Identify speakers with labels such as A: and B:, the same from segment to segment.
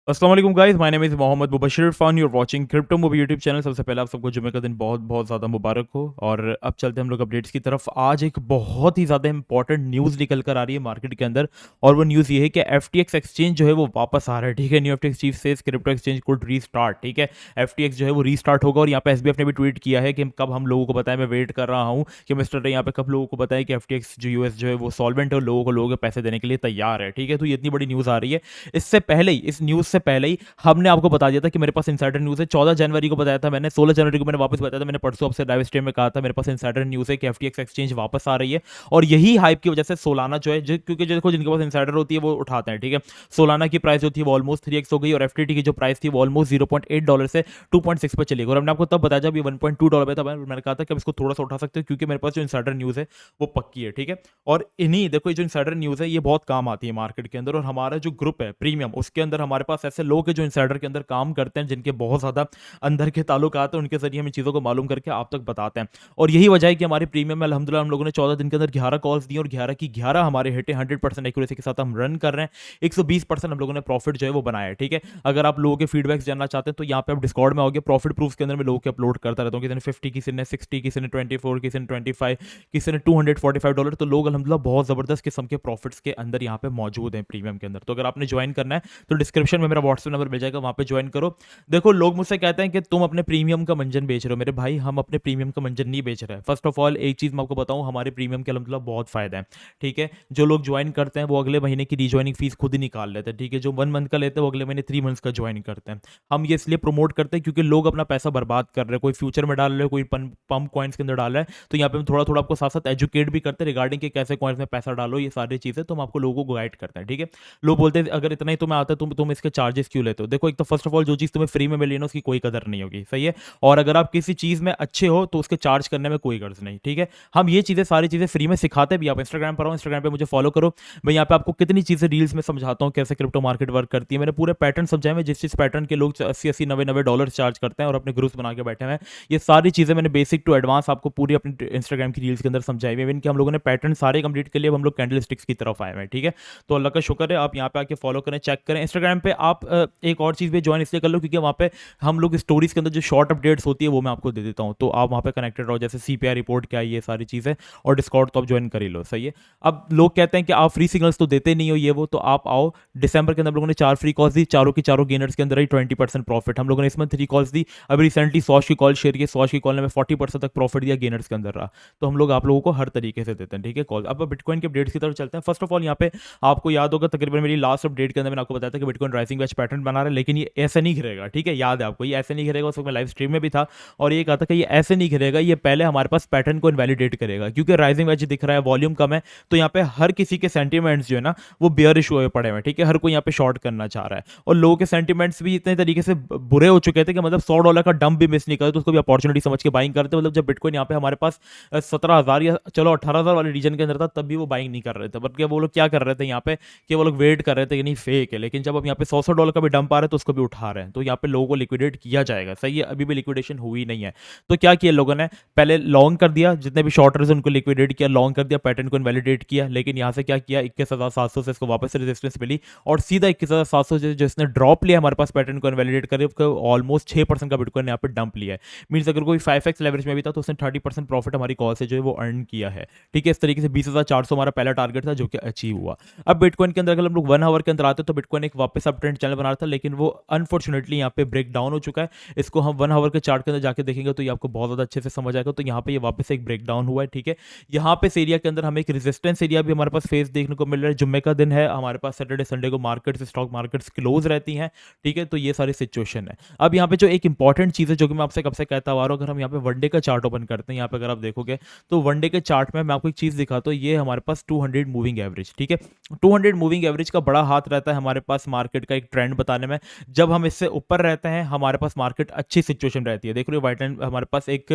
A: अस्सलाम वालेकुम guys, my name is Mohammad Mubashir Irfan, you are watching crypto movie YouTube channel. सबसे पहले आप सबको जुमे का दिन बहुत बहुत ज़्यादा मुबारक हो। और अब चलते हैं हम लोग अपडेट्स की तरफ। आज एक बहुत ही ज़्यादा इंपॉर्टेंट न्यूज़ निकल कर आ रही है मार्केट के अंदर, और वो न्यूज़ ये है कि एफटीएक्स एक्सचेंज जो है वो वापस आ रहा है। ठीक है, new FTX chief says crypto exchange could restart. ठीक है, एफटीएक्स जो है वो रीस्टार्ट होगा। और यहाँ पे एसबीएफ ने भी ट्वीट किया है कि कब हम लोगों को बताएं, मैं वेट कर रहा हूँ कि मिस्टर रे यहाँ पे कब लोगों को बताएं कि एफटीएक्स जो यूएस जो है वो सॉल्वेंट है और लोगों के पैसे देने के लिए तैयार है। ठीक है, तो ये इतनी बड़ी न्यूज़ आ रही है। इससे पहले ही, इस न्यूज़ से पहले ही हमने आपको बता दिया था कि मेरे पास इनसाइडर न्यूज़ है। 14 जनवरी को बताया था मैंने, 16 जनवरी को मैंने वापस बताया था। मैंने परसों आपसे लाइव स्ट्रीम में कहा था मेरे पास इनसाइडर न्यूज़ है कि एफटीएक्स एक्सचेंज वापस आ रही है। और यही हाइप की वजह से सोलाना जो है, क्योंकि देखो जिनके पास इनसाइडर होती है वो उठाते हैं। ठीक है, सोलाना की प्राइस जो थी वो ऑलमोस्ट 3x हो गई, और एफटीटी की जो प्राइस थी वो ऑलमोस्ट $0.8 से 2.6 पे चली गई। और हमने आपको तब बताया जब ये $1.2 पे था, मैंने कहा था कि अब इसको थोड़ा सा उठा सकते हो क्योंकि मेरे पास जो इनसाइडर न्यूज़ है वो पक्की है। ठीक है, और इन्हीं देखो, ये जो इनसाइडर न्यूज़ है ये बहुत काम आती है मार्केट के अंदर। और हमारा जो ग्रुप है प्रीमियम, उसके अंदर हमारे पास ऐसे लोग हैं जो इनसाइडर के अंदर काम करते हैं, जिनके बहुत ज़्यादा अंदर के ताल्लुकात हैं, उनके जरिए हम इन चीज़ों को मालूम करके आप तक बताते हैं। और यही वजह है कि हमारे प्रीमियम में अल्हम्दुलिल्लाह हम लोगों ने 14 दिन के अंदर 11 कॉल्स दी, और 11 की 11 हमारे हिट है। 100% एक्यूरेसी के साथ हम रन कर रहे हैं। 120% हम लोगों ने प्रॉफिट जो है वो बनाया है। ठीक है, अगर आप लोगों के फीडबैक्स जानना चाहते हैं तो यहाँ पे आप डिस्कॉर्ड में आओगे। प्रॉफिट प्रूफ के अंदर मैं लोगों के अपलोड करता रहता हूँ, किसी ने 50, किसी ने 60, किसी ने 24, किसी ने 25, किसी ने $245। तो लोग अल्हम्दुलिल्लाह बहुत ज़बरदस्त किस्म के प्रॉफिट्स के अंदर यहाँ पे मौजूद हैं प्रीमियम के अंदर। तो अगर आपने ज्वाइन करना है तो डिस्क्रिप्शन में मेरा व्हाट्सएप नंबर मिल जाएगा, वहाँ पे ज्वाइन करो। देखो, लोग मुझसे कहते हैं कि तुम अपने प्रीमियम का मंजन बेच रहे हो। मेरे भाई, हम अपने प्रीमियम का मंजन नहीं बेच रहे हैं। फर्स्ट ऑफ ऑल एक चीज़ मैं आपको बताऊं, हमारे प्रीमियम के अल्हम्दुलिल्लाह बहुत फ़ायदा है। ठीक है, जो लोग ज्वाइन करते हैं वो अगले महीने की रीज्वाइनिंग फीस खुद ही निकाल लेते हैं। ठीक है, जो 1 मंथ का लेते हैं वो अगले महीने 3 मंथ्स का ज्वाइन करते हैं। हम ये इसलिए प्रमोट करते हैं क्योंकि लोग अपना पैसा बर्बाद कर रहे हैं, कोई फ्यूचर में डाल रहे हैं, कोई पम्प कॉइन्स के अंदर डाल रहा है। तो यहाँ पे हम थोड़ा थोड़ा आपको साथ साथ एजुकेट भी करते हैं रिगार्डिंग कि कैसे कॉइन्स में पैसा डालो, ये सारी चीज़ें तो हम आपको लोगों को गाइड करते हैं। ठीक है, लोग बोलते हैं अगर इतना ही तुम्हें आता है तुम इसके चार्जेस क्यों लेते हो। देखो, एक तो फर्स्ट ऑफ ऑल जो चीज़ तुम्हें फ्री में मिली ना उसकी कोई कदर नहीं होगी। सही है, और अगर आप किसी चीज़ में अच्छे हो तो उसके चार्ज करने में कोई गर्ज नहीं। ठीक है, हम ये चीज़ें सारी चीज़ें फ्री में सिखाते भी। आप इंस्टाग्राम पर आओ, इंस्टाग्राम पे मुझे फॉलो करो। मैं यहाँ पे आपको कितनी चीज़ें रील्स में समझाता हूँ कैसे क्रिप्टो मार्केट वर्क करती है। मैंने पूरे पैटर्न समझाए हैं, जिस पैटर्न के लोग 80-80, 90-90 डॉलर चार्ज करते हैं और अपने ग्रुप्स बना के बैठे हैं। ये सारी चीज़ें मैंने बेसिक टू एडवांस आपको पूरी अपनी इंस्टाग्राम की रील्स के अंदर समझाई हुई है। इवन कि हम लोगों ने पैटर्न सारे कंप्लीट के लिए अब हम लोग कैंडल स्टिक्स की तरफ आए हुए हैं। ठीक है, तो अल्लाह का शुक्र है, आप यहाँ पे आके फॉलो करें, चेक करें। इंस्टाग्राम पे आप एक और चीज़ भी ज्वाइन इसलिए कर लो क्योंकि वहाँ पे हम लोग स्टोरीज के अंदर जो शॉर्ट अपडेट्स होती है वो मैं आपको दे देता हूँ, तो आप वहाँ पे कनेक्टेड रहो। जैसे सीपीआई रिपोर्ट क्या है, ये सारी चीज़ें। और डिस्कॉर्ड तो आप ज्वाइन कर ही लो। सही है, अब लोग कहते हैं कि आप फ्री सिग्नल्स तो देते नहीं हो ये वो, तो आप आओ। दिसंबर के अंदर हम लोगों ने 4 फ्री कॉल्स दी, चारों की चारों गेनर्स के अंदर ही 20% प्रॉफिट। हम लोगों ने इसमें 3 कॉल्स दी। अभी रिसेंटली सॉश की कॉल शेयर की, सॉश की कॉल ने 40% तक प्रॉफिट दिया, गेनर्स के अंदर रहा। तो हम लोग आप लोगों को हर तरीके से देते हैं। ठीक है, कॉल। अब बिटकॉइन के अपडेट्स की तरफ चलते हैं। फर्स्ट ऑफ ऑल यहाँ पे आपको याद होगा तकरीबन मेरी लास्ट अपडेट के अंदर मैंने आपको बताया था कि बिटकॉइन राइजिंग वेज पैटर्न बना रहा है, लेकिन ये ऐसे नहीं गिरेगा। ठीक है, याद है आपको, ये ऐसे नहीं गिरेगा। उस वक्त मैं लाइव स्ट्रीम में भी था और ये कहा था कि ये ऐसे नहीं गिरेगा, ये पहले हमारे पास पैटर्न को इनवैलिडेट करेगा, क्योंकि राइजिंग वेज दिख रहा है, वॉल्यूम कम है। तो यहाँ पे हर किसी के सेंटीमेंट्स जो है ना वो बियरिश हुए पड़े हुए। ठीक है, हर कोई यहाँ पे शॉर्ट करना चाह रहा है, और लोगों के सेंटीमेंट्स भी इतने तरीके से बुरे हो चुके थे कि मतलब $100 का डंप भी मिस नहीं करते तो उसको भी अपॉर्चुनिटी समझ के बाइंग करते। मतलब जब बिटकॉइन यहाँ पे हमारे पास 17,000 या चलो 18,000 वाले रीजन के अंदर था, तब भी वो बाइंग नहीं कर रहे थे। बल्कि वो लोग क्या कर रहे थे यहाँ पे कि वो लोग वेट कर रहे थे कि नहीं फेक है। लेकिन जब अब यहाँ पे $100 का भी डंप आ रहा है तो उसको भी उठा रहे हैं। तो यहाँ पे लोगों को लिक्विडेट किया जाएगा। सही है, अभी भी लिक्विडेशन हुई नहीं है। तो क्या किया लोगों ने, पहले लॉन्ग कर दिया, जितने भी शॉर्टर्स उनको लिक्विडेट किया, लॉन्ग कर दिया, पैटर्न को इनवैलिडेट किया। लेकिन यहाँ से क्या किया, 21,700 से इसको वापस से रेजिस्टेंस मिली, और सीधा 21,700 जो इसने ड्रॉप लिया हमारे पास पैटर्न को इनवैलिडेट करके ऑलमोस्ट 6% का बिटकॉइन यहाँ पे डंप लिया है। मीन्स अगर कोई 5x लेवरेज में भी था तो उसने 30% प्रॉफिट हमारी कॉल से जो है वो अर्न किया है। ठीक है, इस तरीके से 20,400 हमारा पहला टारगेट था जो कि अचीव हुआ। अब बिटकॉइन के अंदर अगर हम लोग 1 आवर के अंदर आते तो बिटकॉइन एक वापस अप ट्रेंड चैनल बना रहा था, लेकिन वो अनफॉर्चुनेटली यहाँ पे ब्रेक डाउन हो चुका है। इसको हम 1 आवर के चार्ट के अंदर जाके देखेंगे तो ये आपको बहुत ज़्यादा अच्छे से समझ आएगा। तो यहाँ पे ये वापस एक ब्रेक डाउन हुआ है। ठीक है, यहाँ पे इस एरिया के अंदर हमें एक रेजिस्टेंस एरिया भी हमारे पास फेस देखने को मिल रहा है। जुम्मे का दिन है, हमारे पास सैटरडे संडे को मार्केट्स, स्टॉक मार्केट्स क्लोज रहती हैं। ठीक है, तो ये सारी सिचुएशन है। अब यहाँ पे जो एक इंपॉर्टेंट चीज़ है जो कि मैं आपसे कब से कहता आ रहा हूँ, अगर हम यहाँ पे वनडे का चार्ट ओपन करते हैं, यहाँ पे अगर आप देखोगे तो वनडे के चार्ट में मैं आपको एक चीज़ दिखाता हूँ। ये हमारे पास 200 मूविंग एवरेज। ठीक है, 200 मूविंग एवरेज का बड़ा हाथ रहता है हमारे पास मार्केट का एक ट्रेंड बताने में। जब हम इससे ऊपर रहते हैं हमारे पास मार्केट अच्छी सिचुएशन रहती है। देख रहे हो व्हाइट लाइन हमारे पास एक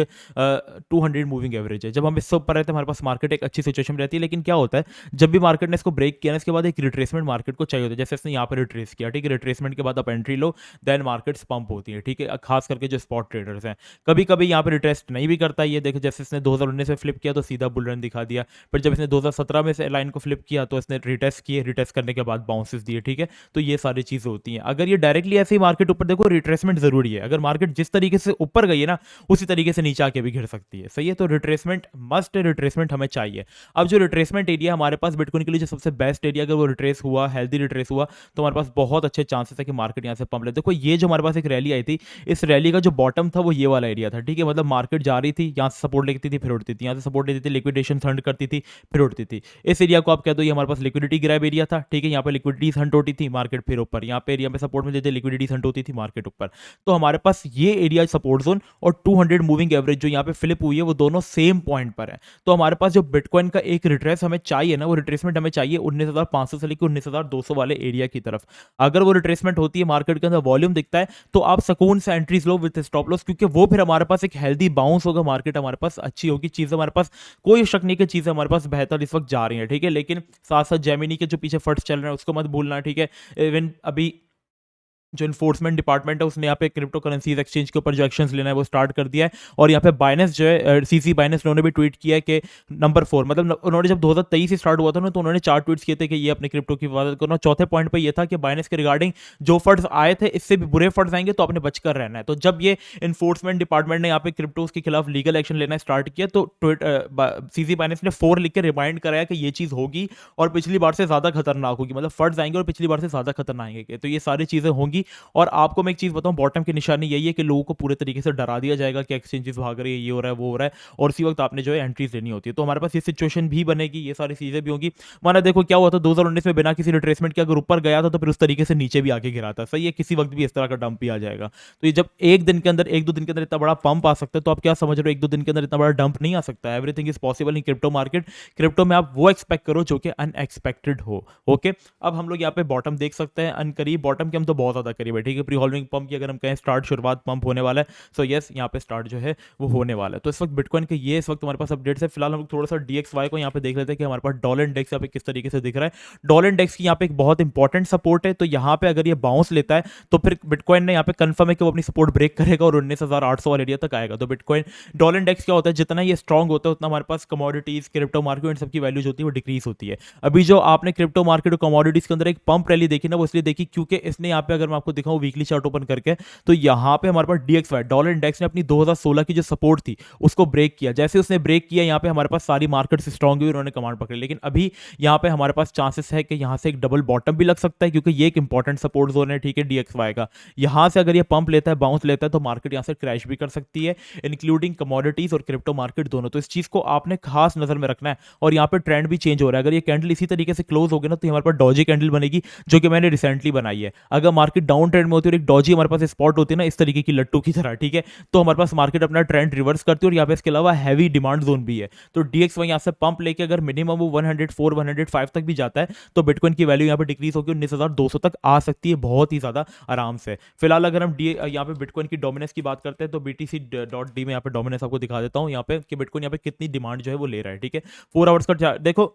A: 200 मूविंग एवरेज है। जब हम इससे ऊपर रहते हैं हमारे पास मार्केट एक अच्छी सिचुएशन रहती है। लेकिन क्या होता है, जब भी मार्केट ने इसको ब्रेक किया ना, इसके बाद एक रिट्रेसमेंट मार्केट को चाहिए होता है। जैसे इसने यहाँ पर रिट्रेस किया, ठीक है, रिट्रेसमेंट के बाद आप एंट्री लो, देन मार्केट्स पंप होती है। ठीक है, खास करके जो स्पॉट ट्रेडर्स हैं, कभी कभी यहाँ पर रिट्रेस्ट नहीं भी करता। ये देखो, जैसे इसने 2019 में फ्लिप किया तो सीधा बुल रन दिखा दिया, फिर जब इसने 2017 में से लाइन को फ्लिप किया तो इसने रिटेस्ट किए, रिटेस्ट करने के बाद बाउंसेस दिए। ठीक है, तो ये सारी चीज़ें चीज़ें होती हैं। अगर ये डायरेक्टली ऐसे ही मार्केट ऊपर देखो रिट्रेसमेंट ज़रूरी है। अगर मार्केट जिस तरीके से ऊपर गई है ना, उसी तरीके से नीचे आके भी गिर सकती है। सही है? तो रिट्रेसमेंट मस्ट है, रिट्रेसमेंट हमें चाहिए। अब जो रिट्रेसमेंट एरिया हमारे पास बिटकॉइन के लिए जो सबसे बेस्ट एरिया अगर वो रिट्रेस हुआ, हेल्दी रिट्रेस हुआ, तो हमारे पास बहुत अच्छे चांसेस है कि मार्केट यहाँ से पंप ले। देखो ये जो हमारे पास एक रैली आई थी, इस रैली का जो बॉटम था वो ये वाला एरिया था, ठीक है? मतलब मार्केट जा रही थी, यहाँ से सपोर्ट लेती थी फिर उठती थी, यहाँ से सपोर्ट लेती थी, लिक्विडेशन हंट करती थी, फिर उठती थी। इस एरिया को आप कह दो ये हमारे पास लिक्विडिटी ग्रैब एरिया था, ठीक है? यहाँ पे लिक्विडिटीज हंट होती थी, मार्केट फिर ऊपर। यहाँ पे एरिया में सपोर्ट मिलते थे, लिक्विडिटीज हंट होती थी, मार्केट ऊपर। तो हमारे पास ये एरिया सपोर्ट जोन और 200 मूविंग एवरेज जो यहाँ पे फ्लिप हुई है, वो दोनों सेम पॉइंट पर है। तो हमारे पास जो बिटकॉइन का एक रिट्रेस हमें चाहिए ना, वो रिट्रेसमेंट हमें चाहिए 19,500 से लेकर 19,200 वाले एरिया की तरफ। अगर वो रिट्रेसमेंट होती है, मार्केट के अंदर वॉल्यूम दिखता है, तो आप सुकून से entries low with stop loss, क्योंकि वो फिर हमारे पास एक हेल्दी बाउंस होगा, मार्केट हमारे पास अच्छी होगी, चीजें हमारे पास कोई शक नहीं कि चीजें हमारे पास बेहतर इस वक्त जा रही हैं, ठीक है? लेकिन साथ साथ जेमिनी के जो पीछे फंड्स चल रहे हैं उसको मत भूलना, ठीक है? इवन अभी जो इन्फोर्समेंट डिपार्टमेंट है उसने यहाँ पे क्रिप्टो करेंसीज एक्सचेंज के ऊपर जो एक्शंस लेना है वो स्टार्ट कर दिया है। और यहाँ पे बाइनेंस जो है सीसी बाइनेंस, उन्होंने भी ट्वीट किया है कि नंबर 4, मतलब उन्होंने जब 2023 से स्टार्ट हुआ था ना, तो उन्होंने 4 ट्वीट्स किए थे कि ये अपने क्रिप्टो की हिफाजत करना। चौथे पॉइंट पे ये था कि बाइनेंस के रिगार्डिंग जो फंड्स आए थे, इससे भी बुरे फंड्स आएंगे तो आपने बचकर रहना है। तो जब ये इन्फोर्समेंट डिपार्टमेंट ने यहाँ पे क्रिप्टोज के खिलाफ लीगल एक्शन लेना स्टार्ट किया, तो सीसी बाइनेंस ने 4 लिख के रिमाइंड कराया कि ये चीज़ होगी और पिछली बार से ज़्यादा खतरनाक होगी, मतलब फंड्स आएंगे और पिछली बार से ज़्यादा खतरनाक आएंगे। तो ये सारी चीज़ें होंगी। और आपको मैं एक चीज़ बताऊं, बॉटम की निशानी यही है कि लोगों को पूरे तरीके से डरा दिया जाएगा कि एक्सचेंजेस भाग रही है, ये हो रहा है, वो हो रहा है, और इसी वक्त आपने जो है एंट्रीज लेनी होती है। तो हमारे पास ये सिचुएशन भी बनेगी, ये सारी चीज़ें भी होंगी। माना देखो क्या हुआ था 2019 में, बिना किसी रिट्रेसमेंट के अगर ऊपर गया था तो फिर उस तरीके से नीचे भी आके गिरा था। सही है? किसी वक्त भी इस तरह का डंप भी आ जाएगा। तो ये जब एक दिन के अंदर, 1-2 दिन के अंदर इतना बड़ा पंप आ सकता है, तो आप क्या समझ रहे हो 1-2 दिन के अंदर इतना बड़ा डंप नहीं आ सकता? Everything is possible in crypto market. Crypto में आप वो एक्सपेक्ट करो जो कि अनएक्सपेक्टेड हो। ओके, अब हम लोग यहाँ पे बॉटम देख सकते हैं, अनकरीब बॉटम के हम तो बहुत ज्यादा करीब है, ठीक है? प्री हॉल्डिंग पंप की अगर हम कहें स्टार्ट, शुरुआत पंप होने वाला है। सो यस, यहाँ पे स्टार्ट जो है वो होने वाला है। तो इस वक्त बिटकॉइन के ये इस वक्त हमारे पास अपडेट्स है। फिलहाल हम लोग थोड़ा सा DXY को यहाँ पे देख लेते हैं कि हमारे पास डॉलर इंडेक्स यहाँ पे किस तरीके से दिख रहा है। डॉलर इंडेक्स की यहाँ पे एक बहुत इंपॉर्टेंट सपोर्ट है, तो यहाँ पे अगर ये बाउंस लेता है तो फिर बिटकॉइन ने यहाँ पे कंफर्म है कि वो अपनी सपोर्ट ब्रेक करेगा और 19,800 वाले एरिया तक आएगा। तो बिटकॉइन डॉलर इंडेक्स क्या होता है, जितना ये स्ट्रॉन्ग होता है उतना हमारे पास कमोडिटीज, क्रिप्टो मार्केट, इन सबकी वैल्यूज होती है वो डिक्रीज होती है। अभी जो आपने क्रिप्टो मार्केट और कमोडिटीज के अंदर एक पंप रैली देखी ना, वो इसलिए देखी क्योंकि इसने यहाँ पे, अगर मैं आपको दिखाऊं वीकली चार्ट ओपन करके, तो यहाँ पे हमारे पास DXY डॉलर इंडेक्स ने अपनी 2016 की जो सपोर्ट थी उसको ब्रेक किया। जैसे उसने ब्रेक किया, यहाँ पे हमारे पास सारी मार्केट स्ट्रॉन्ग हुई, उन्होंने कमांड पकड़ी। लेकिन अभी यहाँ पे हमारे पास चांसेस है कि यहाँ से एक डबल बॉटम भी लग सकता है, क्योंकि ये एक इंपॉर्टेंट सपोर्ट जोन है, ठीक है? DXY का यहाँ से अगर ये पंप लेता है, बाउंस लेता है, तो मार्केट यहाँ से क्रैश भी कर सकती है, इंक्लूडिंग कमोडिटीज और क्रिप्टो मार्केट दोनों। तो इस चीज को आपने खास नजर में रखना है। और यहाँ पे ट्रेंड भी चेंज हो रहा है। अगर ये कैंडल इसी तरीके से क्लोज हो गया ना, तो हमारे पास डॉजी कैंडल बनेगी, जो कि मैंने रिसेंटली बनाई है। अगर मार्केट डाउन ट्रेंड में होती है और एक डॉजी हमारे पास स्पॉट होती है ना इस तरीके की लट्टू की तरह, ठीक है? तो हमारे पास मार्केट अपना ट्रेंड रिवर्स करती है। और यहाँ पे इसके अलावा हैवी डिमांड जोन भी है। तो DXY यहाँ से पंप लेके अगर मिनिमम वो 104, 105 तक भी जाता है, तो बिटकॉइन की वैल्यू यहाँ पे डिक्रीज होकर 19,200 तक आ सकती है, बहुत ही ज्यादा आराम से। फिलहाल अगर हम यहाँ पे बिटकॉइन की डोमिनेंस की बात करते हैं, तो BTC.D में यहाँ पे डोमिनेंस आपको दिखा देता हूँ, यहाँ पे कि बिटकॉइन यहाँ पे कितनी डिमांड जो है वो ले रहा है, ठीक है? 4 आवर्स का देखो,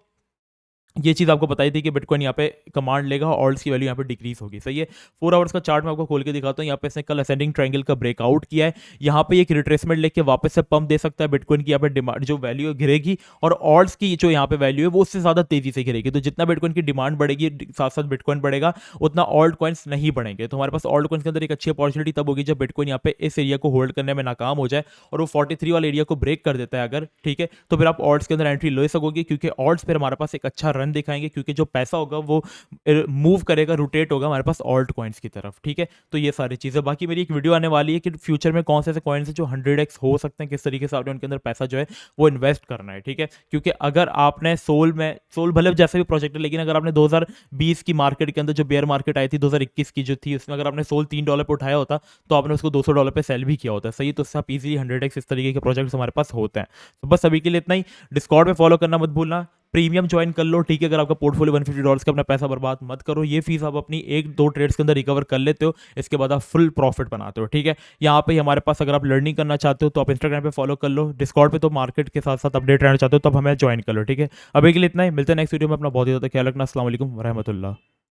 A: ये चीज़ आपको बताई थी कि बिटकॉइन यहाँ पे कमांड लेगा, ऑल्ट्स की वैल्यू यहाँ पे डिक्रीज होगी। सही है? 4 आवर्स का चार्ट मैं आपको खोल के दिखाता हूँ। यहाँ पे इसने कल असेंडिंग ट्रायंगल का ब्रेकआउट किया है। यहाँ पे एक रिट्रेसमेंट लेके वापस से पंप दे सकता है। बिटकॉइन की यहाँ पे डिमांड जो वैल्यू गिरेगी, और ऑल्ट्स की जो यहाँ पे वैल्यू है वो उससे ज़्यादा तेजी से गिरेगी। तो जितना बिटकॉइन की डिमांड बढ़ेगी, साथ साथ बिटकॉइन बढ़ेगा, उतना ऑल्ट कॉइन्स नहीं बढ़ेंगे। तो हमारे पास ऑल्ट कॉइन्स के अंदर एक अच्छी अपॉर्चुनिटी तब होगी जब बिटकॉइन यहाँ पे इस एरिया को होल्ड करने में नाकाम हो जाए और वो 43 वाले एरिया को ब्रेक कर देता है अगर, ठीक है? तो फिर आप ऑल्ट्स के अंदर एंट्री ले सकोगे, क्योंकि ऑल्ट्स फिर हमारे पास एक अच्छा रन दिखाएंगे, क्योंकि जो पैसा होगा वो मूव करेगा, रोटेट होगा हमारे पास ऑल्ट कॉइन्स की तरफ, ठीक है? तो ये सारी चीज़ें, बाकी मेरी एक वीडियो आने वाली है कि फ्यूचर में कौन से ऐसे कॉइन्स हैं जो 100x हो सकते हैं, किस तरीके से आपने उनके अंदर पैसा जो है वो इन्वेस्ट करना है, ठीक है? क्योंकि अगर आपने सोल भले जैसे भी प्रोजेक्ट है, लेकिन अगर आपने 2020 की मार्केट के अंदर जो बेयर मार्केट आई थी 2021 की जो थी, उसमें अगर आपने सोल $3 पे उठाया होता, तो आपने उसको $200 पे सेल भी किया होता है। सही? तो उससे आप इजीली 100x इस तरीके के प्रोजेक्ट्स हमारे पास होते हैं। तो बस अभी के लिए इतना ही। डिस्कॉर्ड पे फॉलो करना मत भूलना, प्रीमियम ज्वाइन कर लो, ठीक है? अगर आपका पोर्टफोलियो $150 का, अपना पैसा बर्बाद मत करो। ये फीस आप अपनी 1-2 ट्रेड्स के अंदर रिकवर कर लेते हो, इसके बाद आप फुल प्रॉफिट बनाते हो, ठीक है? यहाँ पे हमारे पास अगर आप लर्निंग करना चाहते हो तो आप इंस्टाग्राम पे फॉलो कर लो, डिस्कॉर्ड पे तो मार्केट के साथ साथ अपडेट रहना चाहते हो तो अब हमें ज्वाइन कर लो, ठीक है? अभी के लिए इतना ही। मिलते हैं नेक्स्ट वीडियो में। अपना बहुत ही ज़्यादा ख्याल रखना। अस्सलाम वालेकुम वरहमतुल्लाह।